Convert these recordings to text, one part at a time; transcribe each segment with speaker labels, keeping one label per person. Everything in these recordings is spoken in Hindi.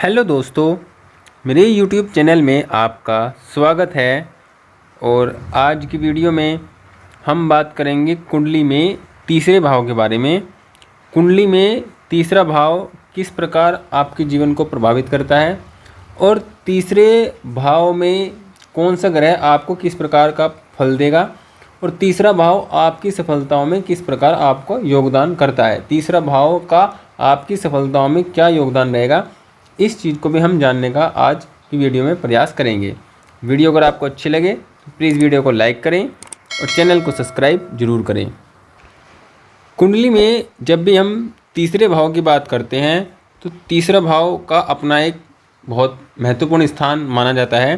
Speaker 1: हेलो दोस्तों, मेरे यूट्यूब चैनल में आपका स्वागत है। और आज की वीडियो में हम बात करेंगे कुंडली में तीसरे भाव के बारे में। कुंडली में तीसरा भाव किस प्रकार आपके जीवन को प्रभावित करता है और तीसरे भाव में कौन सा ग्रह आपको किस प्रकार का फल देगा और तीसरा भाव आपकी सफलताओं में किस प्रकार आपको योगदान करता है। तीसरा भाव का आपकी सफलताओं में क्या योगदान रहेगा, इस चीज़ को भी हम जानने का आज की वीडियो में प्रयास करेंगे। वीडियो अगर आपको अच्छी लगे तो प्लीज़ वीडियो को लाइक करें और चैनल को सब्सक्राइब जरूर करें। कुंडली में जब भी हम तीसरे भाव की बात करते हैं तो तीसरा भाव का अपना एक बहुत महत्वपूर्ण स्थान माना जाता है,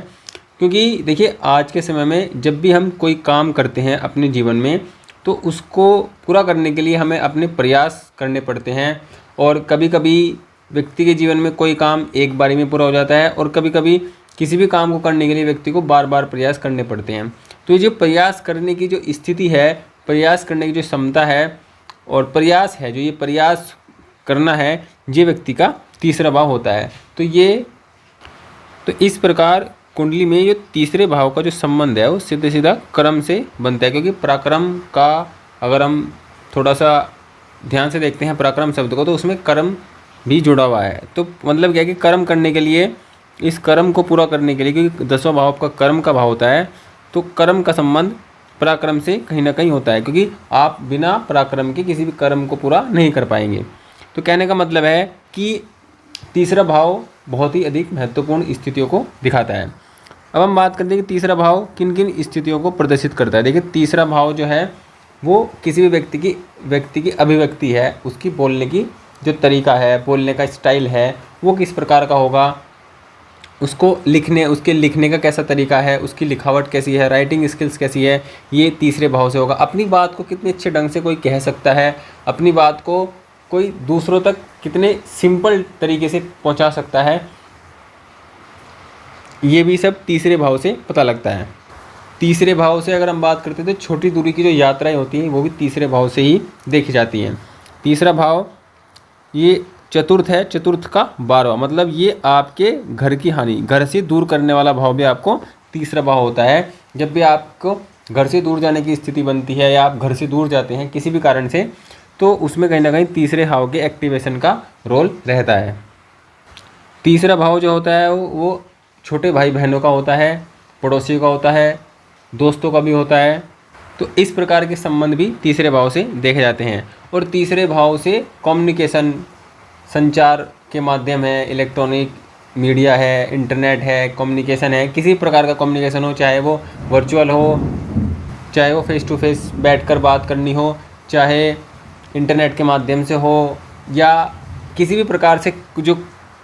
Speaker 1: क्योंकि देखिए आज के समय में जब भी हम कोई काम करते हैं अपने जीवन में तो उसको पूरा करने के लिए हमें अपने प्रयास करने पड़ते हैं। और कभी कभी व्यक्ति के जीवन में कोई काम एक बारी में पूरा हो जाता है और कभी कभी किसी भी काम को करने के लिए व्यक्ति को बार बार प्रयास करने पड़ते हैं। तो ये जो प्रयास करने की जो स्थिति है, प्रयास करने की जो क्षमता है और प्रयास है, जो ये प्रयास करना है, ये व्यक्ति का तीसरा भाव होता है। तो इस प्रकार कुंडली में जो तीसरे भाव का जो संबंध है वो सीधे सीधा कर्म से बनता है, क्योंकि पराक्रम का अगर हम थोड़ा सा ध्यान से देखते हैं पराक्रम शब्द को तो उसमें कर्म भी जुड़ा हुआ है। तो मतलब क्या है कि कर्म करने के लिए, इस कर्म को पूरा करने के लिए, क्योंकि 10वां भाव आपका कर्म का भाव होता है, तो कर्म का संबंध पराक्रम से कहीं ना कहीं होता है, क्योंकि आप बिना पराक्रम के किसी भी कर्म को पूरा नहीं कर पाएंगे। तो कहने का मतलब है कि तीसरा भाव बहुत ही अधिक महत्वपूर्ण स्थितियों को दिखाता है। अब हम बात करते हैं कि तीसरा भाव किन किन स्थितियों को प्रदर्शित करता है। देखिए तीसरा भाव जो है वो किसी भी व्यक्ति की अभिव्यक्ति है, उसकी बोलने की जो तरीका है, बोलने का स्टाइल है, वो किस प्रकार का होगा, उसके लिखने का कैसा तरीका है, उसकी लिखावट कैसी है, राइटिंग स्किल्स कैसी है, ये तीसरे भाव से होगा। अपनी बात को कितने अच्छे ढंग से कोई कह सकता है, अपनी बात को कोई दूसरों तक कितने सिंपल तरीके से पहुंचा सकता है, ये भी सब तीसरे भाव से पता लगता है। तीसरे भाव से अगर हम बात करते हैं तो छोटी दूरी की जो यात्राएं होती हैं वो भी तीसरे भाव से ही देखी जाती हैं। तीसरा भाव ये चतुर्थ है, चतुर्थ का 12वां, मतलब ये आपके घर की हानि, घर से दूर करने वाला भाव भी आपको तीसरा भाव होता है। जब भी आपको घर से दूर जाने की स्थिति बनती है या आप घर से दूर जाते हैं किसी भी कारण से, तो उसमें कहीं ना कहीं तीसरे भाव के एक्टिवेशन का रोल रहता है। तीसरा भाव जो होता है वो छोटे भाई बहनों का होता है, पड़ोसियों का होता है, दोस्तों का भी होता है। तो इस प्रकार के संबंध भी तीसरे भाव से देखे जाते हैं। और तीसरे भाव से कम्युनिकेशन, संचार के माध्यम है, इलेक्ट्रॉनिक मीडिया है, इंटरनेट है, कम्युनिकेशन है, किसी प्रकार का कम्युनिकेशन हो, चाहे वो वर्चुअल हो, चाहे वो फेस टू फेस बैठकर बात करनी हो, चाहे इंटरनेट के माध्यम से हो, या किसी भी प्रकार से जो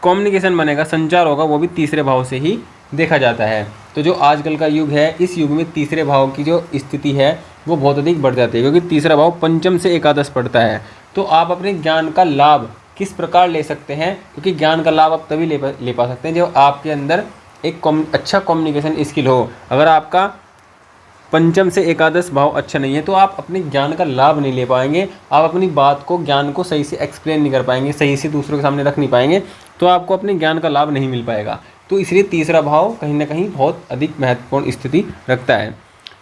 Speaker 1: कम्युनिकेशन बनेगा, संचार होगा, वो भी तीसरे भाव से ही देखा जाता है। तो जो आजकल का युग है, इस युग में तीसरे भाव की जो स्थिति है वो बहुत अधिक बढ़ जाती है, क्योंकि तीसरा भाव पंचम से एकादश पड़ता है। तो आप अपने ज्ञान का लाभ किस प्रकार ले सकते हैं, क्योंकि ज्ञान का लाभ आप तभी ले पा सकते हैं जब आपके अंदर एक अच्छा कम्युनिकेशन स्किल हो। अगर आपका पंचम से एकादश भाव अच्छा नहीं है तो आप अपने ज्ञान का लाभ नहीं ले पाएंगे, आप अपनी बात को, ज्ञान को सही से एक्सप्लेन नहीं कर पाएंगे, सही से दूसरों के सामने रख नहीं पाएंगे, तो आपको अपने ज्ञान का लाभ नहीं मिल पाएगा। तो इसलिए तीसरा भाव कहीं ना कहीं बहुत अधिक महत्वपूर्ण स्थिति रखता है।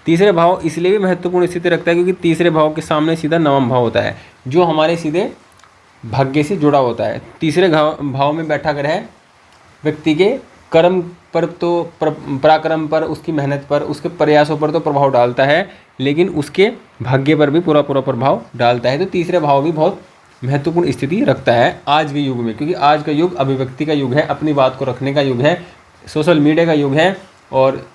Speaker 1: तीसरे भाव इसलिए भी महत्वपूर्ण स्थिति रखता है क्योंकि तीसरे भाव के सामने सीधा नवम भाव होता है, जो हमारे सीधे भाग्य से जुड़ा होता है। तीसरे भाव में बैठा ग्रह व्यक्ति के कर्म पर, तो पराक्रम पर, उसकी मेहनत पर, उसके प्रयासों पर तो प्रभाव डालता है, लेकिन उसके भाग्य पर भी पूरा प्रभाव डालता है। तो तीसरे भाव भी बहुत महत्वपूर्ण स्थिति रखता है आज के युग में, क्योंकि आज का युग अभिव्यक्ति का युग है, अपनी बात को रखने का युग है, सोशल मीडिया का युग है और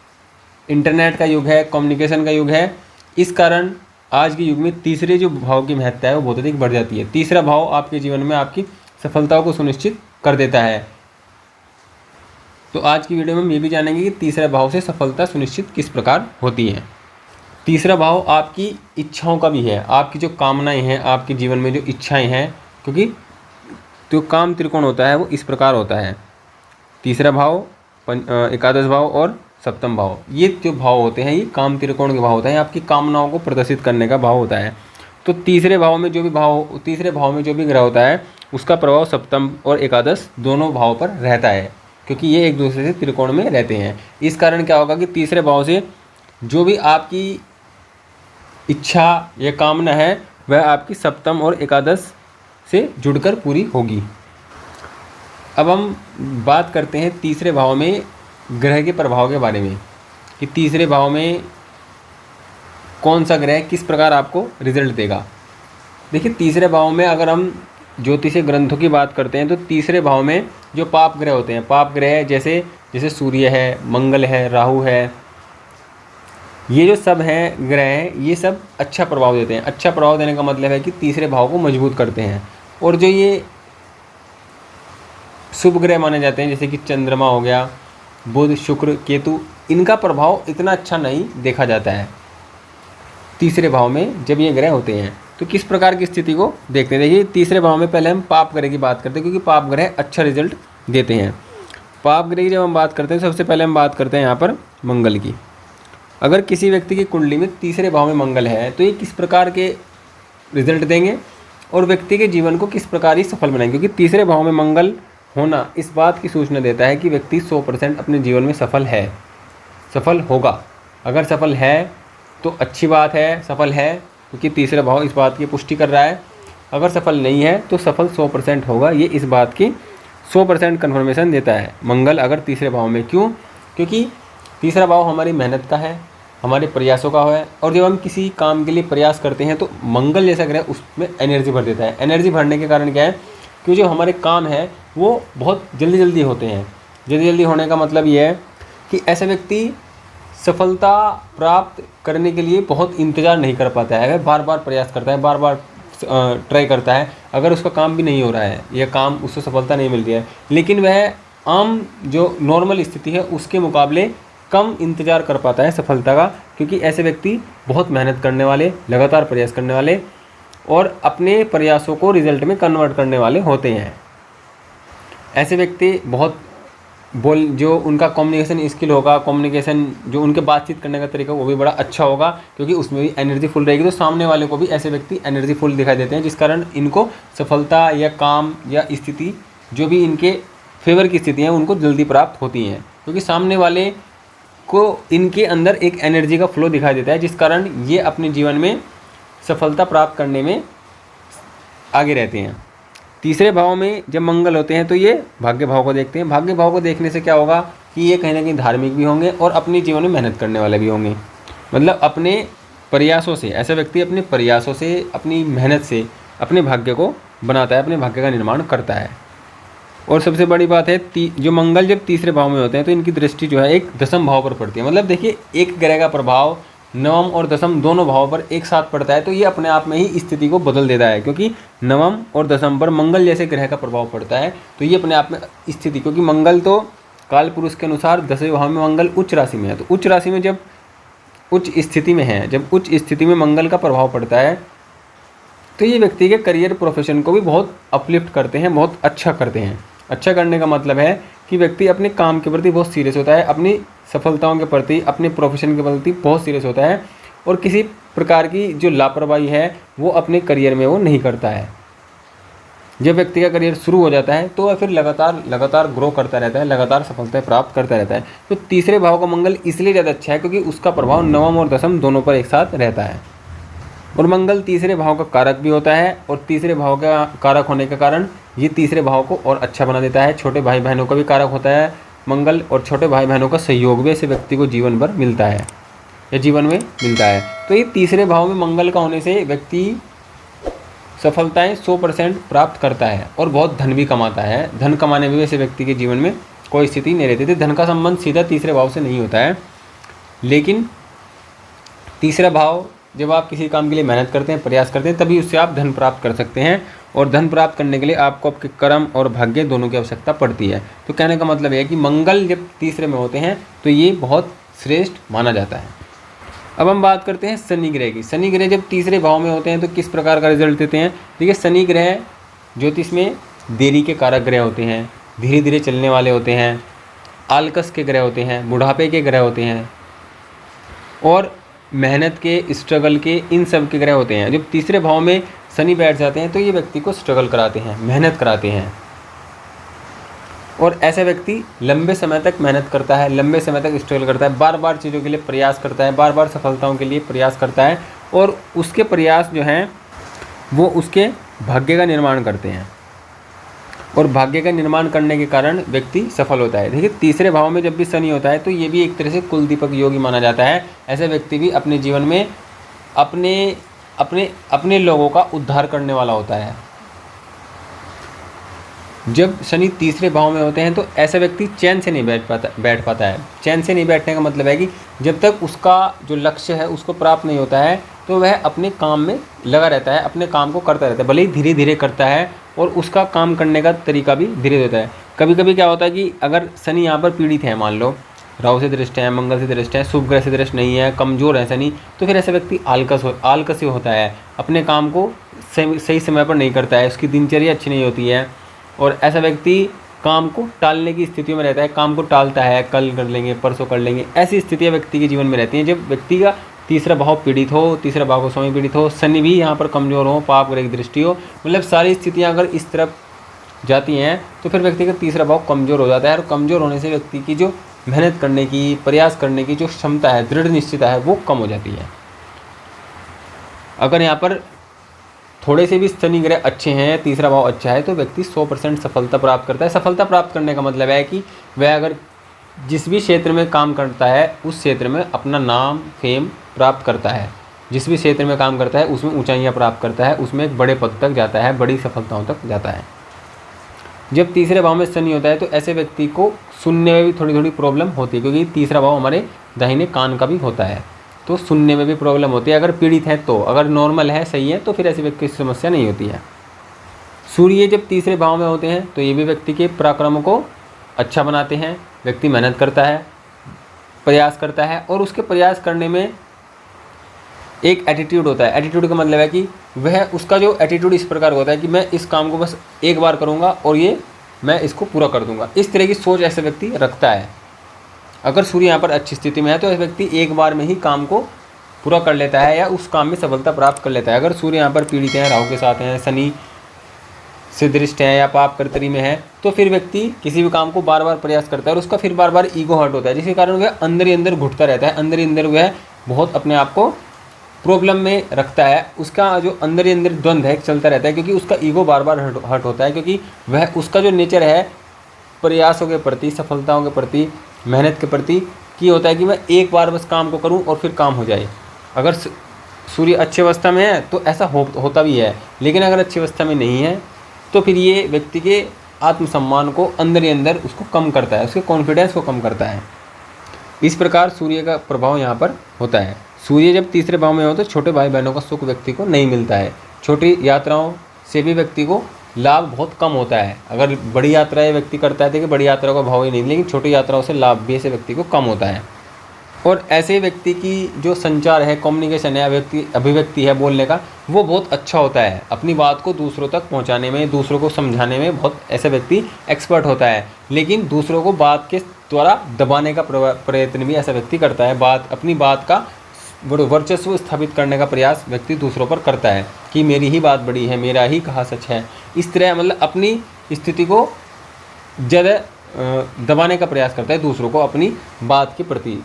Speaker 1: इंटरनेट का युग है, कम्युनिकेशन का युग है। इस कारण आज के युग में तीसरे जो भाव की महत्ता है वो बहुत अधिक बढ़ जाती है। तीसरा भाव आपके जीवन में आपकी सफलताओं को सुनिश्चित कर देता है। तो आज की वीडियो में हम ये भी जानेंगे कि तीसरा भाव से सफलता सुनिश्चित किस प्रकार होती है। तीसरा भाव आपकी इच्छाओं का भी है, आपकी जो कामनाएं हैं, आपके जीवन में जो इच्छाएं हैं, क्योंकि जो काम त्रिकोण होता है वो इस प्रकार होता है। तीसरा भाव, एकादश भाव और सप्तम भाव, ये जो भाव होते हैं ये काम त्रिकोण के भाव होते हैं, आपकी कामनाओं को प्रदर्शित करने का भाव होता है। तो तीसरे भाव में जो भी ग्रह होता है उसका प्रभाव सप्तम और एकादश दोनों भाव पर रहता है, क्योंकि ये एक दूसरे से त्रिकोण में रहते हैं। इस कारण क्या होगा कि तीसरे भाव से जो भी आपकी इच्छा या कामना है वह आपकी सप्तम और एकादश से जुड़कर पूरी होगी। अब हम बात करते हैं तीसरे भाव में ग्रह के प्रभाव के बारे में, कि तीसरे भाव में कौन सा ग्रह किस प्रकार आपको रिजल्ट देगा। देखिए, तीसरे भाव में अगर हम ज्योतिषीय ग्रंथों की बात करते हैं तो तीसरे भाव में जो पाप ग्रह होते हैं, पाप ग्रह जैसे सूर्य है, मंगल है, राहु है, ये जो सब हैं ग्रह हैं, ये सब अच्छा प्रभाव देते हैं। अच्छा प्रभाव देने का मतलब है कि तीसरे भाव को मजबूत करते हैं। और जो ये शुभ ग्रह माने जाते हैं जैसे कि चंद्रमा हो गया, बुध, शुक्र, केतु, इनका प्रभाव इतना अच्छा नहीं देखा जाता है तीसरे भाव में जब ये ग्रह होते हैं। तो किस प्रकार की स्थिति को देखते हैं, देखिए तीसरे भाव में पहले हम पाप ग्रह की बात करते हैं, क्योंकि पाप ग्रह अच्छा रिजल्ट देते हैं। पाप ग्रह की जब हम बात करते हैं सबसे पहले हम बात करते हैं यहाँ पर मंगल की। अगर किसी व्यक्ति की कुंडली में तीसरे भाव में मंगल है तो ये किस प्रकार के रिजल्ट देंगे और व्यक्ति के जीवन को किस प्रकार ही सफल बनाएंगे, क्योंकि तीसरे भाव में मंगल होना इस बात की सूचना देता है कि व्यक्ति 100% अपने जीवन में सफल है, सफल होगा। अगर सफल है तो अच्छी बात है, सफल है, क्योंकि तीसरा भाव इस बात की पुष्टि कर रहा है। अगर सफल नहीं है तो सफल 100% होगा, ये इस बात की 100% कन्फर्मेशन देता है मंगल अगर तीसरे भाव में। क्यों? क्योंकि तीसरा भाव हमारी मेहनत का है, हमारे प्रयासों का है, और जब हम किसी काम के लिए प्रयास करते हैं तो मंगल जैसा ग्रह उसमें एनर्जी भर देता है। एनर्जी भरने के कारण क्या है कि जो हमारे काम है वो बहुत जल्दी जल्दी होते हैं। जल्दी जल्दी होने का मतलब ये है कि ऐसा व्यक्ति सफलता प्राप्त करने के लिए बहुत इंतज़ार नहीं कर पाता है। अगर बार बार प्रयास करता है, बार बार ट्राई करता है, अगर उसका काम भी नहीं हो रहा है या काम उससे सफलता नहीं मिल रही है, लेकिन वह आम जो नॉर्मल स्थिति है उसके मुकाबले कम इंतज़ार कर पाता है सफलता का, क्योंकि ऐसे व्यक्ति बहुत मेहनत करने वाले, लगातार प्रयास करने वाले और अपने प्रयासों को रिजल्ट में कन्वर्ट करने वाले होते हैं। ऐसे व्यक्ति बहुत जो उनका कम्युनिकेशन स्किल होगा, कम्युनिकेशन जो उनके बातचीत करने का तरीका वो भी बड़ा अच्छा होगा, क्योंकि उसमें भी एनर्जी फुल रहेगी। तो सामने वाले को भी ऐसे व्यक्ति एनर्जी फुल दिखाई देते हैं, जिस कारण इनको सफलता या काम या स्थिति जो भी इनके फेवर की स्थिति है उनको जल्दी प्राप्त होती हैं, क्योंकि सामने वाले को इनके अंदर एक एनर्जी का फ्लो दिखाई देता है, जिस कारण ये अपने जीवन में सफलता प्राप्त करने में आगे रहते हैं। तीसरे भाव में जब मंगल होते हैं तो ये भाग्य भाव को देखते हैं। भाग्य भाव को देखने से क्या होगा कि ये कहीं ना कहीं धार्मिक भी होंगे और अपने जीवन में मेहनत करने वाले भी होंगे। मतलब अपने प्रयासों से, ऐसा व्यक्ति अपने प्रयासों से, अपनी मेहनत से अपने भाग्य को बनाता है, अपने भाग्य का निर्माण करता है। और सबसे बड़ी बात है जो मंगल जब तीसरे भाव में होते हैं तो इनकी दृष्टि जो है एक दशम भाव पर पड़ती है। मतलब देखिए, एक ग्रह का प्रभाव नवम और दशम दोनों भाव पर एक साथ पड़ता है तो ये अपने आप में ही स्थिति को बदल देता है, क्योंकि नवम और दशम पर मंगल जैसे ग्रह का प्रभाव पड़ता है तो ये अपने आप में स्थिति, क्योंकि मंगल तो काल पुरुष के अनुसार 10वें भाव में मंगल उच्च राशि में है, तो उच्च राशि में जब उच्च स्थिति में है, जब उच्च स्थिति में मंगल का प्रभाव पड़ता है तो ये व्यक्ति के करियर प्रोफेशन को भी बहुत अपलिफ्ट करते हैं, बहुत अच्छा करते हैं। अच्छा करने का मतलब है कि व्यक्ति अपने काम के प्रति बहुत सीरियस होता है, अपनी सफलताओं के प्रति, अपने प्रोफेशन के प्रति बहुत सीरियस होता है, और किसी प्रकार की जो लापरवाही है वो अपने करियर में वो नहीं करता है। जब व्यक्ति का करियर शुरू हो जाता है तो वह फिर लगातार ग्रो करता रहता है, लगातार सफलता प्राप्त करता रहता है। तो तीसरे भाव का मंगल इसलिए ज़्यादा अच्छा है क्योंकि उसका प्रभाव नवम और दशम दोनों पर एक साथ रहता है, और मंगल तीसरे भाव का कारक भी होता है, और तीसरे भाव का कारक होने के कारण ये तीसरे भाव को और अच्छा बना देता है। छोटे भाई बहनों का भी कारक होता है मंगल, और छोटे भाई बहनों का सहयोग भी ऐसे व्यक्ति को जीवन भर मिलता है या जीवन में मिलता है। तो ये तीसरे भाव में मंगल का होने से व्यक्ति सफलताएं 100% प्राप्त करता है और बहुत धन भी कमाता है। धन कमाने में भी ऐसे व्यक्ति के जीवन में कोई स्थिति नहीं रहती थी। धन का संबंध सीधा तीसरे भाव से नहीं होता है, लेकिन तीसरा भाव जब आप किसी काम के लिए मेहनत करते हैं, प्रयास करते हैं, तभी उससे आप धन प्राप्त कर सकते हैं, और धन प्राप्त करने के लिए आपको आपके कर्म और भाग्य दोनों की आवश्यकता पड़ती है। तो कहने का मतलब है कि मंगल जब तीसरे में होते हैं तो ये बहुत श्रेष्ठ माना जाता है। अब हम बात करते हैं शनि ग्रह की। शनि ग्रह जब तीसरे भाव में होते हैं तो किस प्रकार का रिजल्ट देते हैं। देखिए, शनि ग्रह ज्योतिष में देरी के कारक ग्रह होते हैं, धीरे धीरे चलने वाले होते हैं, आलकस के ग्रह होते हैं, बुढ़ापे के ग्रह होते हैं, और मेहनत के, स्ट्रगल के, इन सब के ग्रह होते हैं। जब तीसरे भाव में शनि बैठ जाते हैं तो ये व्यक्ति को स्ट्रगल कराते हैं, मेहनत कराते हैं। और ऐसा व्यक्ति लंबे समय तक मेहनत करता है, लंबे समय तक स्ट्रगल करता है, बार बार चीज़ों के लिए प्रयास करता है, बार बार सफलताओं के लिए प्रयास करता है, और उसके प्रयास जो हैं वो उसके भाग्य का निर्माण करते हैं, और भाग्य का निर्माण करने के कारण व्यक्ति सफल होता है। देखिए, तीसरे भाव में जब भी शनि होता है तो ये भी एक तरह से कुल दीपक योगी माना जाता है। ऐसा व्यक्ति भी अपने जीवन में अपने अपने अपने लोगों का उद्धार करने वाला होता है। जब शनि तीसरे भाव में होते हैं तो ऐसा व्यक्ति चैन से नहीं बैठ पाता है। चैन से नहीं बैठने का मतलब है कि जब तक उसका जो लक्ष्य है उसको प्राप्त नहीं होता है तो वह अपने काम में लगा रहता है, अपने काम को करता रहता है, भले ही धीरे धीरे करता है, और उसका काम करने का तरीका भी धीरे होता है। कभी कभी क्या होता है कि अगर शनि यहाँ पर पीड़ित है, मान लो राहु से दृष्ट है, मंगल से दृष्ट है, शुभ ग्रह से दृष्ट नहीं है, कमज़ोर है शनि, तो फिर ऐसा व्यक्ति आलकसी होता है, अपने काम को सही समय पर नहीं करता है, उसकी दिनचर्या अच्छी नहीं होती है, और ऐसा व्यक्ति काम को टालने की स्थिति में रहता है, काम को टालता है, कल कर लेंगे, परसों कर लेंगे, ऐसी स्थितियाँ व्यक्ति के जीवन में रहती हैं। जब व्यक्ति का तीसरा भाव पीड़ित हो, तीसरा भाव को स्वामी पीड़ित हो, शनि भी यहाँ पर कमज़ोर हो, पाप ग्रह की दृष्टि हो, मतलब सारी स्थितियाँ अगर इस तरफ जाती हैं तो फिर व्यक्ति का तीसरा भाव कमज़ोर हो जाता है, और कमज़ोर होने से व्यक्ति की जो मेहनत करने की, प्रयास करने की जो क्षमता है, दृढ़ निश्चितता है, वो कम हो जाती है। अगर यहाँ पर थोड़े से भी शनि ग्रह अच्छे हैं, तीसरा भाव अच्छा है, तो व्यक्ति 100% सफलता प्राप्त करता है। सफलता प्राप्त करने का मतलब है कि वह अगर जिस भी क्षेत्र में काम करता है उस क्षेत्र में अपना नाम फेम प्राप्त करता है, जिस भी क्षेत्र में काम करता है उसमें ऊंचाइयां प्राप्त करता है, उसमें एक बड़े पद तक जाता है, बड़ी सफलताओं तक जाता है। जब तीसरे भाव में शनि होता है तो ऐसे व्यक्ति को सुनने में भी थोड़ी थोड़ी प्रॉब्लम होती है, क्योंकि तीसरा भाव हमारे दाहिने कान का भी होता है, तो सुनने में भी प्रॉब्लम होती है। अगर पीड़ित है तो, अगर नॉर्मल है, सही है, तो फिर ऐसे व्यक्ति की समस्या नहीं होती है। सूर्य जब तीसरे भाव में होते हैं तो ये भी व्यक्ति के पराक्रम को अच्छा बनाते हैं। व्यक्ति मेहनत करता है, प्रयास करता है, और उसके प्रयास करने में एक एटीट्यूड होता है। एटीट्यूड का मतलब है कि वह, उसका जो एटीट्यूड इस प्रकार होता है कि मैं इस काम को बस एक बार करूँगा और ये मैं इसको पूरा कर दूँगा, इस तरह की सोच ऐसा व्यक्ति रखता है। अगर सूर्य यहाँ पर अच्छी स्थिति में है तो ऐसा व्यक्ति एक बार में ही काम को पूरा कर लेता है या उस काम में सफलता प्राप्त कर लेता है। अगर सूर्य यहाँ पर पीड़ित है, राहु के साथ हैं, शनि से दृष्ट है या पाप कर्तरी में है, तो फिर व्यक्ति किसी भी काम को बार बार प्रयास करता है और उसका फिर बार बार ईगो हर्ट होता है, जिसके कारण वह अंदर ही अंदर घुटता रहता है, अंदर ही अंदर वह बहुत अपने आप को प्रॉब्लम में रखता है। उसका जो अंदर ही अंदर द्वंद्व है चलता रहता है, क्योंकि उसका ईगो बार बार हर्ट होता है, क्योंकि वह, उसका जो नेचर है प्रयासों के प्रति, सफलताओं के प्रति, मेहनत के प्रति कि होता है कि मैं एक बार बस काम को करूं और फिर काम हो जाए। अगर सूर्य अच्छी अवस्था में है तो ऐसा होता भी है, लेकिन अगर अच्छी अवस्था में नहीं है तो फिर ये व्यक्ति के आत्मसम्मान को अंदर ही अंदर उसको कम करता है, उसके कॉन्फिडेंस को कम करता है। इस प्रकार सूर्य का प्रभाव यहाँ पर होता है। सूर्य जब तीसरे भाव में हो तो छोटे भाई बहनों का सुख व्यक्ति को नहीं मिलता है। छोटी यात्राओं से भी व्यक्ति को लाभ बहुत कम होता है। अगर बड़ी यात्राएं व्यक्ति करता है, देखिए बड़ी यात्राओं का भाव ही नहीं, लेकिन छोटी यात्राओं से लाभ भी ऐसे व्यक्ति को कम होता है। और ऐसे व्यक्ति की जो संचार है, कम्युनिकेशन है, अभिव्यक्ति है बोलने का, वो बहुत अच्छा होता है। अपनी बात को दूसरों तक पहुंचाने में, दूसरों को समझाने में बहुत ऐसा व्यक्ति एक्सपर्ट होता है, लेकिन दूसरों को बात के द्वारा दबाने का प्रयत्न भी ऐसा व्यक्ति करता है। अपनी बात का वर्चस्व स्थापित करने का प्रयास व्यक्ति दूसरों पर करता है कि मेरी ही बात बड़ी है, मेरा ही कहा सच है। इस तरह मतलब अपनी स्थिति को ज़्यादा दबाने का प्रयास करता है दूसरों को अपनी बात के प्रति।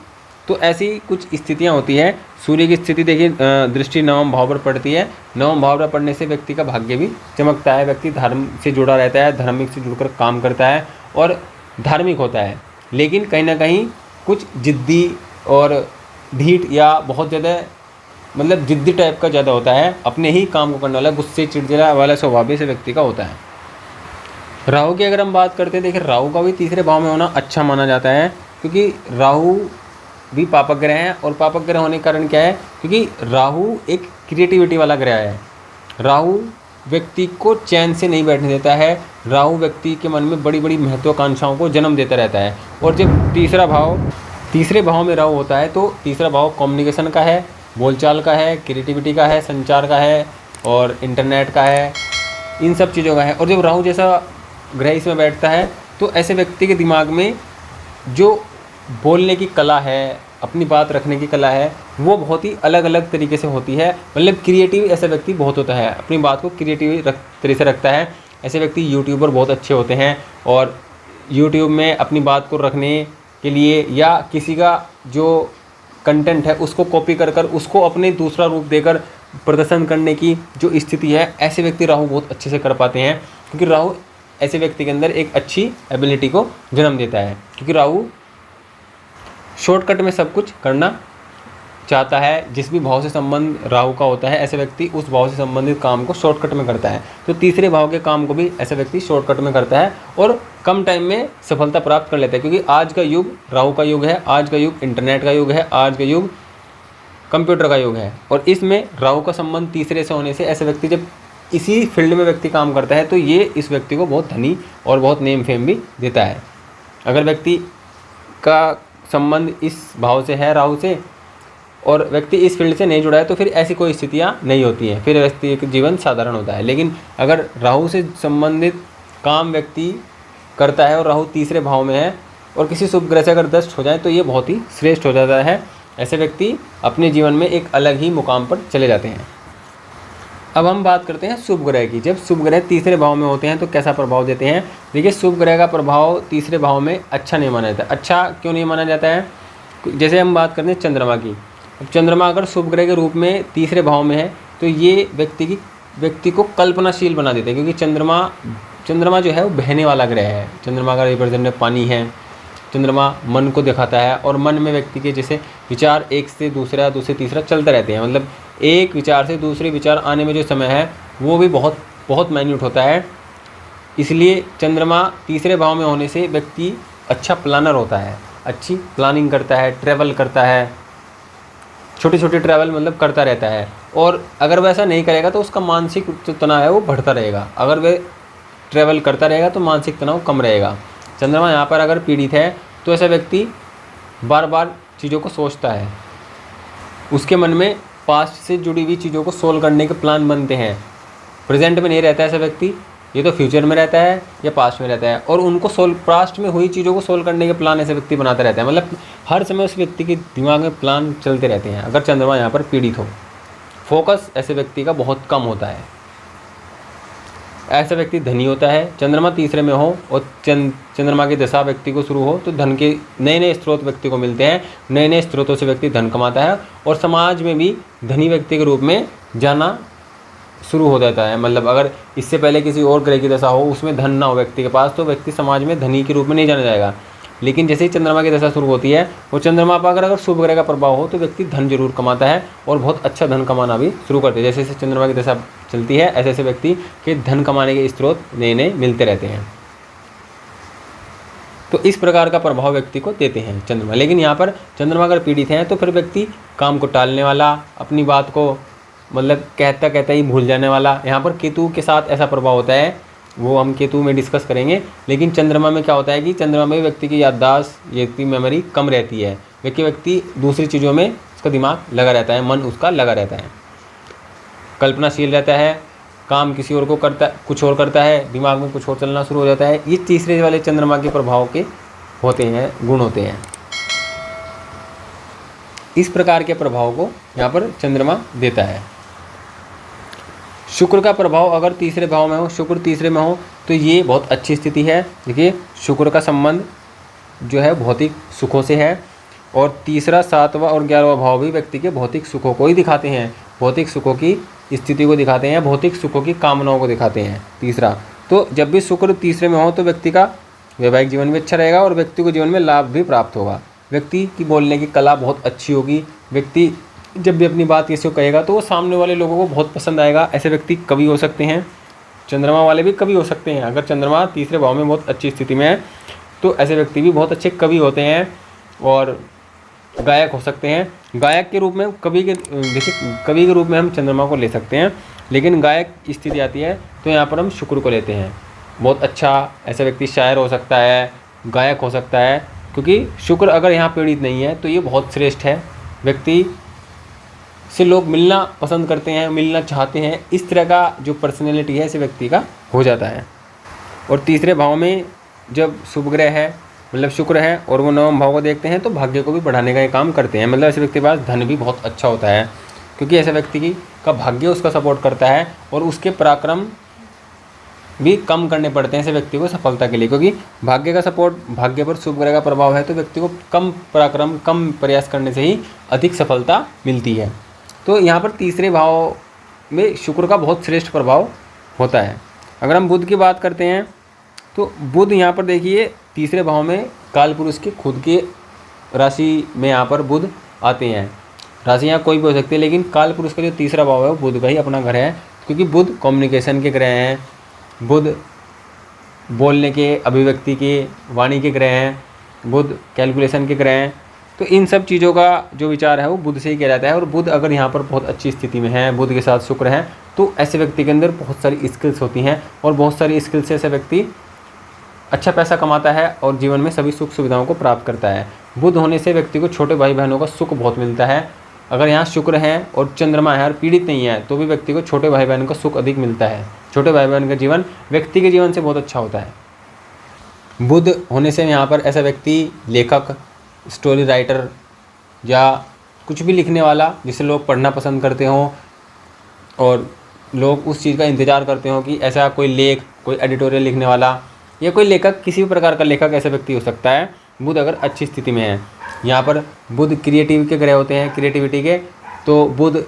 Speaker 1: तो ऐसी कुछ स्थितियां होती हैं। सूर्य की स्थिति देखिए, दृष्टि नवम भाव पर पड़ती है। नवम भाव पर पड़ने से व्यक्ति का भाग्य भी चमकता है, व्यक्ति धर्म से जुड़ा रहता है, धार्मिक से जुड़कर काम करता है और धार्मिक होता है। लेकिन कहीं ना कहीं कुछ जिद्दी और ढीठ या बहुत ज़्यादा मतलब जिद्दी टाइप का ज़्यादा होता है, अपने ही काम को करने वाला, गुस्से चिड़चिड़ा वाला स्वभाव से व्यक्ति का होता है। राहु की अगर हम बात करते हैं, देखिए राहु का भी तीसरे भाव में होना अच्छा माना जाता है, क्योंकि राहु भी पापक ग्रह हैं। और पापक ग्रह होने के कारण क्या है, क्योंकि राहु एक क्रिएटिविटी वाला ग्रह है। राहु व्यक्ति को चैन से नहीं बैठने देता है। राहु व्यक्ति के मन में बड़ी बड़ी महत्वाकांक्षाओं को जन्म देता रहता है। और जब तीसरे भाव में राहु होता है तो तीसरा भाव कम्युनिकेशन का है, बोलचाल का है, क्रिएटिविटी का है, संचार का है और इंटरनेट का है, इन सब चीज़ों का है। और जब राहु जैसा ग्रह इसमें बैठता है तो ऐसे व्यक्ति के दिमाग में जो बोलने की कला है, अपनी बात रखने की कला है वो बहुत ही अलग अलग तरीके से होती है। मतलब क्रिएटिव ऐसा व्यक्ति बहुत होता है, अपनी बात को क्रिएटिव तरीके से रखता है। ऐसे व्यक्ति यूट्यूबर बहुत अच्छे होते हैं और यूट्यूब में अपनी बात को रखने के लिए या किसी का जो कंटेंट है उसको कॉपी कर कर उसको अपने दूसरा रूप देकर प्रदर्शन करने की जो स्थिति है, ऐसे व्यक्ति राहु बहुत अच्छे से कर पाते हैं। क्योंकि राहु ऐसे व्यक्ति के अंदर एक अच्छी एबिलिटी को जन्म देता है, क्योंकि राहु शॉर्टकट में सब कुछ करना चाहता है। जिस भी भाव से संबंध राहु का होता है, ऐसे व्यक्ति उस भाव से संबंधित काम को शॉर्टकट में करता है। तो तीसरे भाव के काम को भी ऐसे व्यक्ति शॉर्टकट में करता है और कम टाइम में सफलता प्राप्त कर लेता है। क्योंकि आज का युग राहु का युग है, आज का युग इंटरनेट का युग है, आज का युग कंप्यूटर का युग है। और इसमें राहु का संबंध तीसरे से होने से ऐसे व्यक्ति जब इसी फील्ड में व्यक्ति काम करता है तो ये इस व्यक्ति को बहुत धनी और बहुत नेम फेम भी देता है। अगर व्यक्ति का संबंध इस भाव से है राहु से और व्यक्ति इस फील्ड से नहीं जुड़ा है तो फिर ऐसी कोई स्थितियाँ नहीं होती हैं, फिर व्यक्ति का जीवन साधारण होता है। लेकिन अगर राहु से संबंधित काम व्यक्ति करता है और राहु तीसरे भाव में है और किसी शुभ ग्रह से अगर दष्ट हो जाए तो ये बहुत ही श्रेष्ठ हो जाता है। ऐसे व्यक्ति अपने जीवन में एक अलग ही मुकाम पर चले जाते हैं। अब हम बात करते हैं शुभ ग्रह की। जब शुभ ग्रह तीसरे भाव में होते हैं तो कैसा प्रभाव देते हैं। देखिए, शुभ ग्रह का प्रभाव तीसरे भाव में अच्छा नहीं माना जाता। अच्छा क्यों नहीं माना जाता है? जैसे हम बात करते हैं चंद्रमा की। अब चंद्रमा अगर शुभ ग्रह के रूप में तीसरे भाव में है तो ये व्यक्ति को कल्पनाशील बना देते हैं। क्योंकि चंद्रमा जो है वो बहने वाला ग्रह है। चंद्रमा का रिप्रेजेंटेटिव पानी है। चंद्रमा मन को दिखाता है और मन में व्यक्ति के जैसे विचार एक से दूसरे तीसरा चलते रहते हैं। मतलब एक विचार से दूसरे विचार आने में जो समय है वो भी बहुत बहुत माइन्यूट होता है। इसलिए चंद्रमा तीसरे भाव में होने से व्यक्ति अच्छा प्लानर होता है, अच्छी प्लानिंग करता है, ट्रैवल करता है, छोटे छोटे ट्रैवल मतलब करता रहता है। और अगर वह ऐसा नहीं करेगा तो उसका मानसिक जो तनाव है वो बढ़ता रहेगा। अगर वह ट्रैवल करता रहेगा तो मानसिक तनाव कम रहेगा। चंद्रमा यहाँ पर अगर पीड़ित है तो ऐसा व्यक्ति बार बार चीज़ों को सोचता है, उसके मन में पास्ट से जुड़ी हुई चीज़ों को सोल्व करने के प्लान बनते हैं। प्रेजेंट में नहीं रहता है ऐसा व्यक्ति, ये तो फ्यूचर में रहता है या पास्ट में रहता है और उनको पास्ट में हुई चीज़ों को सोल्व करने के प्लान ऐसे व्यक्ति बनाता रहता है। मतलब हर समय उस व्यक्ति के दिमाग में प्लान चलते रहते हैं अगर चंद्रमा यहाँ पर पीड़ित हो। फोकस ऐसे व्यक्ति का बहुत कम होता है। ऐसा व्यक्ति धनी होता है। चंद्रमा तीसरे में हो और चंद्रमा की दशा व्यक्ति को शुरू हो तो धन के नए नए स्रोत व्यक्ति को मिलते हैं। नए नए स्रोतों से व्यक्ति धन कमाता है और समाज में भी धनी व्यक्ति के रूप में जाना शुरू हो जाता है। मतलब अगर इससे पहले किसी और ग्रह की दशा हो उसमें धन ना हो व्यक्ति के पास तो व्यक्ति समाज में धनी के रूप में नहीं जाना जाएगा। लेकिन जैसे ही चंद्रमा की दशा शुरू होती है और चंद्रमा पर अगर शुभ ग्रह का प्रभाव हो तो व्यक्ति धन जरूर कमाता है और बहुत अच्छा धन कमाना भी शुरू करते हैं। जैसे जैसे चंद्रमा की दशा चलती है ऐसे ऐसे व्यक्ति के धन कमाने के स्रोत नए नए मिलते रहते हैं। तो इस प्रकार का प्रभाव व्यक्ति को देते हैं चंद्रमा। लेकिन यहाँ पर चंद्रमा अगर पीड़ित हैं तो फिर व्यक्ति काम को टालने वाला, अपनी बात को मतलब कहता कहता ही भूल जाने वाला। यहाँ पर केतु के साथ ऐसा प्रभाव होता है, वो हम केतु में डिस्कस करेंगे। लेकिन चंद्रमा में क्या होता है कि चंद्रमा में व्यक्ति की याददाश्त ये मेमोरी कम रहती है। व्यक्ति दूसरी चीज़ों में उसका दिमाग लगा रहता है, मन उसका लगा रहता है, कल्पनाशील रहता है, काम किसी और को करता कुछ और करता है, दिमाग में कुछ और चलना शुरू हो जाता है। ये तीसरे वाले चंद्रमा के प्रभाव के होते हैं, गुण होते हैं। इस प्रकार के प्रभाव को यहाँ पर चंद्रमा देता है। शुक्र का प्रभाव अगर तीसरे भाव में हो, शुक्र तीसरे में हो तो ये बहुत अच्छी स्थिति है। देखिए, शुक्र का संबंध जो है भौतिक सुखों से है और तीसरा, सातवां और 11वां भाव भी व्यक्ति के भौतिक सुखों को ही दिखाते हैं, भौतिक सुखों की स्थिति को दिखाते हैं, भौतिक सुखों की कामनाओं को दिखाते हैं। तीसरा, तो जब भी शुक्र तीसरे में हो तो व्यक्ति का वैवाहिक जीवन भी अच्छा रहेगा और व्यक्ति को जीवन में लाभ भी प्राप्त होगा। व्यक्ति की बोलने की कला बहुत अच्छी होगी। व्यक्ति जब भी अपनी बात किसी को कहेगा तो वो सामने वाले लोगों को बहुत पसंद आएगा। ऐसे व्यक्ति कवि हो सकते हैं, चंद्रमा वाले भी कवि हो सकते हैं। अगर चंद्रमा तीसरे भाव में बहुत अच्छी स्थिति में है तो ऐसे व्यक्ति भी बहुत अच्छे कवि होते हैं और गायक हो सकते हैं। गायक के रूप में कवि के रूप में हम चंद्रमा को ले सकते हैं, लेकिन गायक स्थिति आती है तो यहाँ पर हम शुक्र को लेते हैं। बहुत अच्छा ऐसा व्यक्ति शायर हो सकता है, गायक हो सकता है, क्योंकि शुक्र अगर यहाँ पीड़ित नहीं है तो ये बहुत श्रेष्ठ है। व्यक्ति से लोग मिलना पसंद करते हैं, मिलना चाहते हैं। इस तरह का जो पर्सनैलिटी है ऐसे व्यक्ति का हो जाता है। और तीसरे भाव में जब शुभ ग्रह है मतलब शुक्र है और वो नवम भाव को देखते हैं तो भाग्य को भी बढ़ाने का ये काम करते हैं। मतलब ऐसे व्यक्ति के पास धन भी बहुत अच्छा होता है, क्योंकि ऐसे व्यक्ति की का भाग्य उसका सपोर्ट करता है और उसके पराक्रम भी कम करने पड़ते हैं ऐसे व्यक्ति को सफलता के लिए, क्योंकि भाग्य का सपोर्ट, भाग्य पर शुभ ग्रह का प्रभाव है तो व्यक्ति को कम पराक्रम, कम प्रयास करने से ही अधिक सफलता मिलती है। तो यहाँ पर तीसरे भाव में शुक्र का बहुत श्रेष्ठ प्रभाव होता है। अगर हम बुध की बात करते हैं तो बुध यहाँ पर देखिए तीसरे भाव में काल पुरुष की खुद की राशि में यहाँ पर बुध आते हैं। राशि यहाँ कोई भी हो सकती है, लेकिन काल पुरुष का जो तीसरा भाव है वो बुध का ही अपना घर है, क्योंकि बुध कम्युनिकेशन के ग्रह हैं, बुध बोलने के, अभिव्यक्ति के, वाणी के ग्रह हैं, बुध कैलकुलेशन के ग्रह हैं। तो इन सब चीज़ों का जो विचार है वो बुध से ही किया जाता है। और बुध अगर यहाँ पर बहुत अच्छी स्थिति में है, बुध के साथ शुक्र है, तो ऐसे व्यक्ति के अंदर बहुत सारी स्किल्स होती हैं और बहुत सारी स्किल्स से ऐसे व्यक्ति अच्छा पैसा कमाता है और जीवन में सभी सुख सुविधाओं को प्राप्त करता है। बुध होने से व्यक्ति को छोटे भाई बहनों का सुख बहुत मिलता है। अगर यहाँ शुक्र है और चंद्रमा है और पीड़ित नहीं है तो भी व्यक्ति को छोटे भाई बहन का सुख अधिक मिलता है। छोटे भाई बहन का जीवन व्यक्ति के जीवन से बहुत अच्छा होता है। बुध होने से यहाँ पर ऐसा व्यक्ति लेखक, स्टोरी राइटर या कुछ भी लिखने वाला, जिसे लोग पढ़ना पसंद करते हों और लोग उस चीज़ का इंतज़ार करते हों कि ऐसा कोई लेख, कोई एडिटोरियल लिखने वाला या कोई लेखक, किसी भी प्रकार का लेखक ऐसा व्यक्ति हो सकता है बुध अगर अच्छी स्थिति में है। यहाँ पर बुध क्रिएटिव के ग्रह होते हैं, क्रिएटिविटी के। तो बुध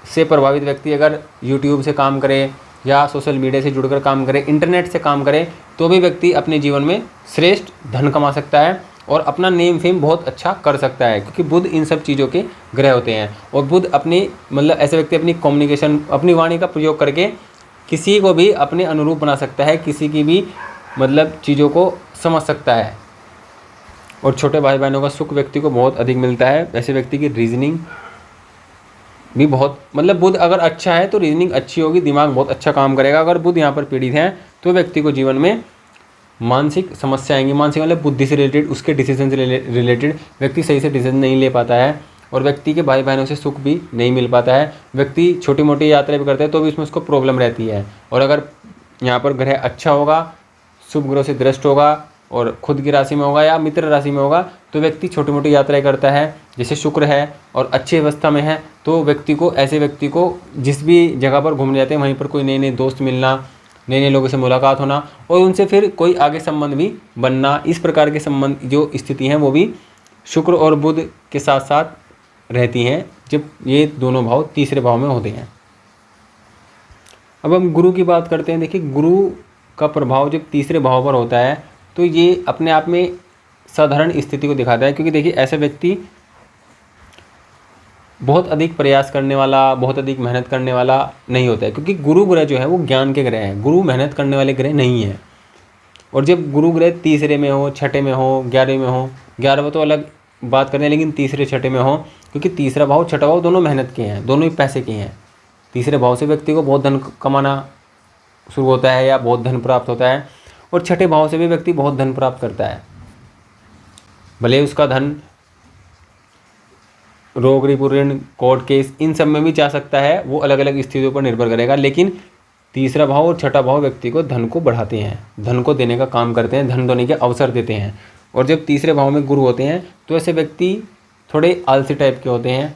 Speaker 1: से प्रभावित व्यक्ति अगर यूट्यूब से काम करे या सोशल मीडिया से जुड़कर काम करे, इंटरनेट से काम करे, तो भी व्यक्ति अपने जीवन में श्रेष्ठ धन कमा सकता है और अपना नेम फेम बहुत अच्छा कर सकता है, क्योंकि बुध इन सब चीज़ों के ग्रह होते हैं। और बुध अपनी मतलब ऐसे व्यक्ति अपनी कम्युनिकेशन, अपनी वाणी का प्रयोग करके किसी को भी अपने अनुरूप बना सकता है, किसी की भी मतलब चीज़ों को समझ सकता है। और छोटे भाई बहनों का सुख व्यक्ति को बहुत अधिक मिलता है। ऐसे व्यक्ति की रीजनिंग भी बहुत, मतलब बुध अगर अच्छा है तो रीजनिंग अच्छी होगी, दिमाग बहुत अच्छा काम करेगा। अगर बुध यहाँ पर पीड़ित है तो व्यक्ति को जीवन में मानसिक समस्या आएंगी। मानसिक मतलब बुद्धि से रिलेटेड, उसके डिसीजन से रिलेटेड व्यक्ति सही से डिसीजन नहीं ले पाता है और व्यक्ति के भाई बहनों से सुख भी नहीं मिल पाता है। व्यक्ति छोटी मोटी यात्रा भी करता है तो भी उसमें उसको प्रॉब्लम रहती है। और अगर यहाँ पर ग्रह अच्छा होगा, शुभ ग्रह से दृष्ट होगा और खुद की राशि में होगा या मित्र राशि में होगा, तो व्यक्ति छोटी मोटी यात्राएं करता है। जैसे शुक्र है और अच्छी अवस्था में है तो व्यक्ति को, ऐसे व्यक्ति को जिस भी जगह पर घूमने जाते हैं वहीं पर कोई नए नए दोस्त मिलना, नए नए लोगों से मुलाकात होना और उनसे फिर कोई आगे संबंध भी बनना, इस प्रकार के संबंध जो स्थिति हैं वो भी शुक्र और बुध के साथ साथ रहती हैं जब ये दोनों भाव तीसरे भाव में होते हैं। अब हम गुरु की बात करते हैं। देखिए, गुरु का प्रभाव जब तीसरे भाव पर होता है तो ये अपने आप में साधारण स्थिति को दिखाता है, क्योंकि देखिए ऐसा व्यक्ति बहुत अधिक प्रयास करने वाला, बहुत अधिक मेहनत करने वाला नहीं होता है, क्योंकि गुरु ग्रह जो है वो ज्ञान के ग्रह हैं। गुरु मेहनत करने वाले ग्रह नहीं है। और जब गुरु ग्रह तीसरे में हो, छठे में हो, 11वें में हो, 11वां तो अलग बात करते हैं, लेकिन तीसरे छठे में हो, क्योंकि तीसरा भाव छठा भाव दोनों मेहनत के हैं, दोनों ही पैसे के हैं। तीसरे भाव से व्यक्ति को बहुत धन कमाना शुरू होता है या बहुत धन प्राप्त होता है और छठे भाव से भी व्यक्ति बहुत धन प्राप्त करता है। भले उसका धन रोग ऋण, कोर्ट केस, इन सब में भी जा सकता है, वो अलग अलग स्थितियों पर निर्भर करेगा। लेकिन तीसरा भाव और छठा भाव व्यक्ति को धन को बढ़ाते हैं, धन को देने का काम करते हैं, धन देने के अवसर देते हैं। और जब तीसरे भाव में गुरु होते हैं तो ऐसे व्यक्ति थोड़े आलसी टाइप के होते हैं।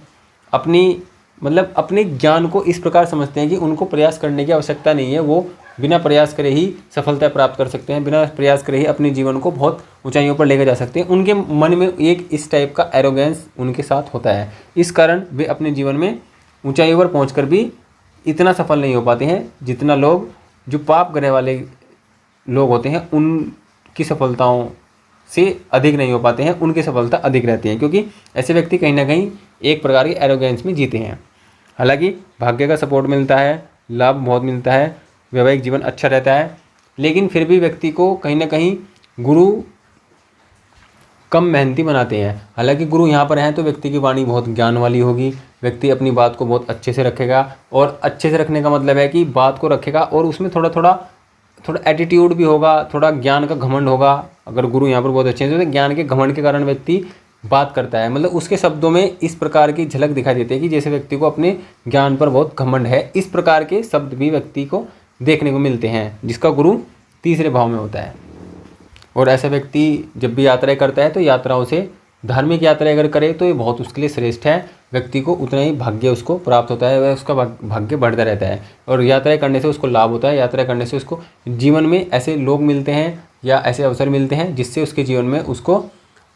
Speaker 1: अपने ज्ञान को इस प्रकार समझते हैं कि उनको प्रयास करने की आवश्यकता नहीं है, वो बिना प्रयास करे ही सफलता प्राप्त कर सकते हैं, बिना प्रयास करे ही अपने जीवन को बहुत ऊंचाइयों पर लेकर जा सकते हैं। उनके मन में एक इस टाइप का एरोगेंस उनके साथ होता है। इस कारण वे अपने जीवन में ऊंचाइयों पर पहुंचकर भी इतना सफल नहीं हो पाते हैं जितना लोग, जो पाप ग्रह वाले लोग होते हैं, उनकी सफलताओं से अधिक नहीं हो पाते हैं, उनकी सफलता अधिक रहती है, क्योंकि ऐसे व्यक्ति कहीं ना कहीं एक प्रकार के एरोगेंस में जीते हैं। हालांकि भाग्य का सपोर्ट मिलता है, लाभ बहुत मिलता है, वैवाहिक जीवन अच्छा रहता है, लेकिन फिर भी व्यक्ति को कहीं ना कहीं गुरु कम मेहनती बनाते हैं। हालांकि गुरु यहाँ पर हैं तो व्यक्ति की वाणी बहुत ज्ञान वाली होगी, व्यक्ति अपनी बात को बहुत अच्छे से रखेगा। और अच्छे से रखने का मतलब है कि बात को रखेगा और उसमें थोड़ा एटीट्यूड भी होगा, थोड़ा ज्ञान का घमंड होगा। अगर गुरु यहाँ पर बहुत अच्छे हैं तो ज्ञान के घमंड के कारण व्यक्ति बात करता है, मतलब उसके शब्दों में इस प्रकार की झलक दिखाई देती है कि जैसे व्यक्ति को अपने ज्ञान पर बहुत घमंड है। इस प्रकार के शब्द भी व्यक्ति को देखने को मिलते हैं जिसका गुरु तीसरे भाव में होता है। और ऐसा व्यक्ति जब भी यात्राएं करता है तो यात्राओं से, धार्मिक यात्राएं अगर करे तो ये बहुत उसके लिए श्रेष्ठ है। व्यक्ति को उतना ही भाग्य उसको प्राप्त होता है, वह उसका भाग्य बढ़ता रहता है और यात्राएं करने से उसको लाभ होता है। यात्रा करने से उसको जीवन में ऐसे लोग मिलते हैं या ऐसे अवसर मिलते हैं जिससे उसके जीवन में उसको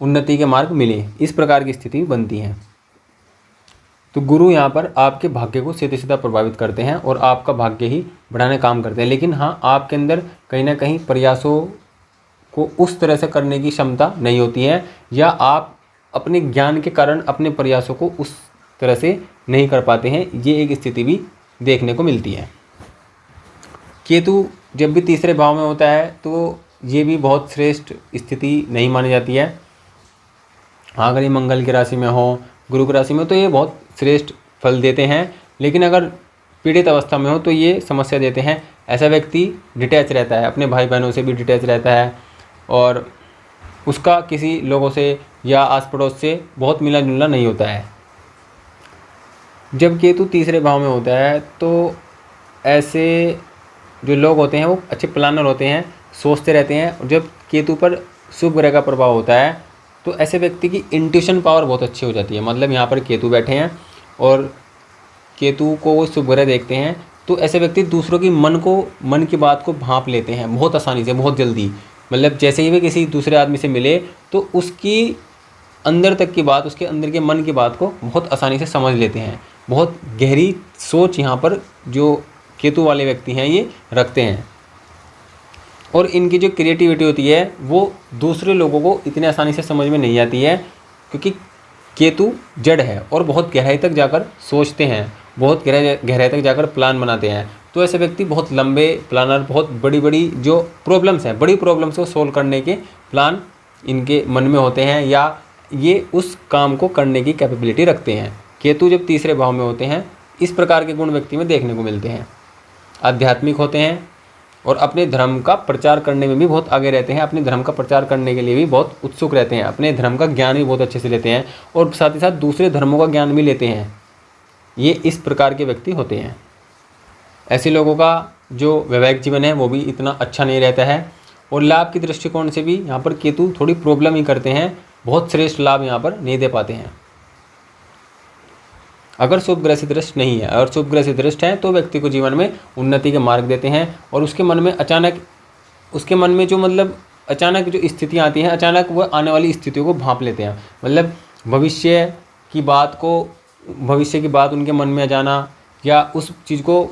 Speaker 1: उन्नति के मार्ग मिले, इस प्रकार की स्थिति बनती है। तो गुरु यहाँ पर आपके भाग्य को सीधे सीधा प्रभावित करते हैं और आपका भाग्य ही बढ़ाने काम करते हैं। लेकिन हाँ, आपके अंदर कहीं ना कहीं प्रयासों को उस तरह से करने की क्षमता नहीं होती है, या आप अपने ज्ञान के कारण अपने प्रयासों को उस तरह से नहीं कर पाते हैं। ये एक स्थिति भी देखने को मिलती है। केतु जब भी तीसरे भाव में होता है तो ये भी बहुत श्रेष्ठ स्थिति नहीं मानी जाती है। हाँ, अगर ये मंगल की राशि में हो, गुरु की राशि में, तो ये बहुत श्रेष्ठ फल देते हैं। लेकिन अगर पीड़ित अवस्था में हो तो ये समस्या देते हैं। ऐसा व्यक्ति डिटैच रहता है, अपने भाई बहनों से भी डिटैच रहता है और उसका किसी लोगों से या आस पड़ोस से बहुत मिलना जुलना नहीं होता है। जब केतु तीसरे भाव में होता है तो ऐसे जो लोग होते हैं वो अच्छे प्लानर होते हैं, सोचते रहते हैं। जब केतु पर शुभ ग्रह का प्रभाव होता है तो ऐसे व्यक्ति की इंट्यूशन पावर बहुत अच्छी हो जाती है। मतलब यहाँ पर केतु बैठे हैं और केतु को वो शुभ ग्रह देखते हैं तो ऐसे व्यक्ति दूसरों की मन की बात को भांप लेते हैं बहुत आसानी से, बहुत जल्दी। मतलब जैसे ही वे किसी दूसरे आदमी से मिले तो उसकी अंदर तक की बात, उसके अंदर के मन की बात को बहुत आसानी से समझ लेते हैं। बहुत गहरी सोच यहाँ पर जो केतु वाले व्यक्ति हैं ये रखते हैं और इनकी जो क्रिएटिविटी होती है वो दूसरे लोगों को इतने आसानी से समझ में नहीं आती है, क्योंकि केतु जड़ है और बहुत गहराई तक जाकर सोचते हैं, बहुत गहराई तक जाकर प्लान बनाते हैं। तो ऐसे व्यक्ति बहुत लंबे प्लानर, बहुत बड़ी बड़ी जो प्रॉब्लम्स हैं, बड़ी प्रॉब्लम्स को सोल्व करने के प्लान इनके मन में होते हैं, या ये उस काम को करने की कैपेबिलिटी रखते हैं। केतु जब तीसरे भाव में होते हैं इस प्रकार के गुण व्यक्ति में देखने को मिलते हैं। आध्यात्मिक होते हैं और अपने धर्म का प्रचार करने में भी बहुत आगे रहते हैं, अपने धर्म का प्रचार करने के लिए भी बहुत उत्सुक रहते हैं, अपने धर्म का ज्ञान भी बहुत अच्छे से लेते हैं और साथ ही साथ दूसरे धर्मों का ज्ञान भी लेते हैं। ये इस प्रकार के व्यक्ति होते हैं। ऐसे लोगों का जो वैवाहिक जीवन है वो भी इतना अच्छा नहीं रहता है और लाभ की दृष्टिकोण से भी यहाँ पर केतु थोड़ी प्रॉब्लम ही करते हैं, बहुत श्रेष्ठ लाभ यहाँ पर नहीं दे पाते हैं। अगर शुभ ग्रह से दृष्ट नहीं है, अगर शुभ ग्रह से दृष्ट है तो व्यक्ति को जीवन में उन्नति के मार्ग देते हैं और उसके मन में जो अचानक जो स्थितियाँ आती हैं, अचानक वह आने वाली स्थितियों को भांप लेते हैं। मतलब भविष्य की बात उनके मन में आ जाना या उस चीज़ को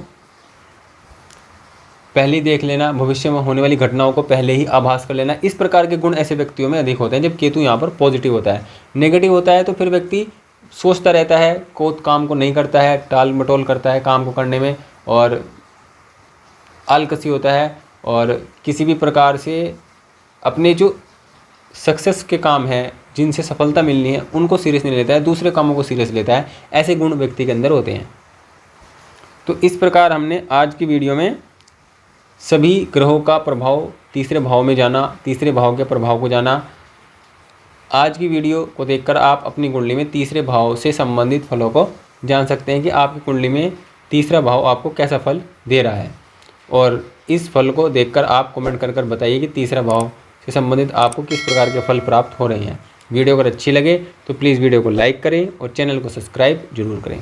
Speaker 1: पहले ही देख लेना, भविष्य में होने वाली घटनाओं को पहले ही आभास कर लेना, इस प्रकार के गुण ऐसे व्यक्तियों में अधिक होते हैं। जब केतु यहाँ पर पॉजिटिव होता है, नेगेटिव होता है तो फिर व्यक्ति सोचता रहता है, काम को नहीं करता है, टाल मटोल करता है काम को करने में और आलसी होता है और किसी भी प्रकार से अपने जो सक्सेस के काम हैं, जिनसे सफलता मिलनी है, उनको सीरियस नहीं लेता है, दूसरे कामों को सीरियस लेता है। ऐसे गुण व्यक्ति के अंदर होते हैं। तो इस प्रकार हमने आज की वीडियो में सभी ग्रहों का प्रभाव तीसरे भाव में जाना, तीसरे भाव के प्रभाव को जाना। आज की वीडियो को देखकर आप अपनी कुंडली में तीसरे भाव से संबंधित फलों को जान सकते हैं कि आपकी कुंडली में तीसरा भाव आपको कैसा फल दे रहा है। और इस फल को देखकर आप कमेंट कर बताइए कि तीसरा भाव से संबंधित आपको किस प्रकार के फल प्राप्त हो रहे हैं। वीडियो अगर अच्छी लगे तो प्लीज़ वीडियो को लाइक करें और चैनल को सब्सक्राइब जरूर करें।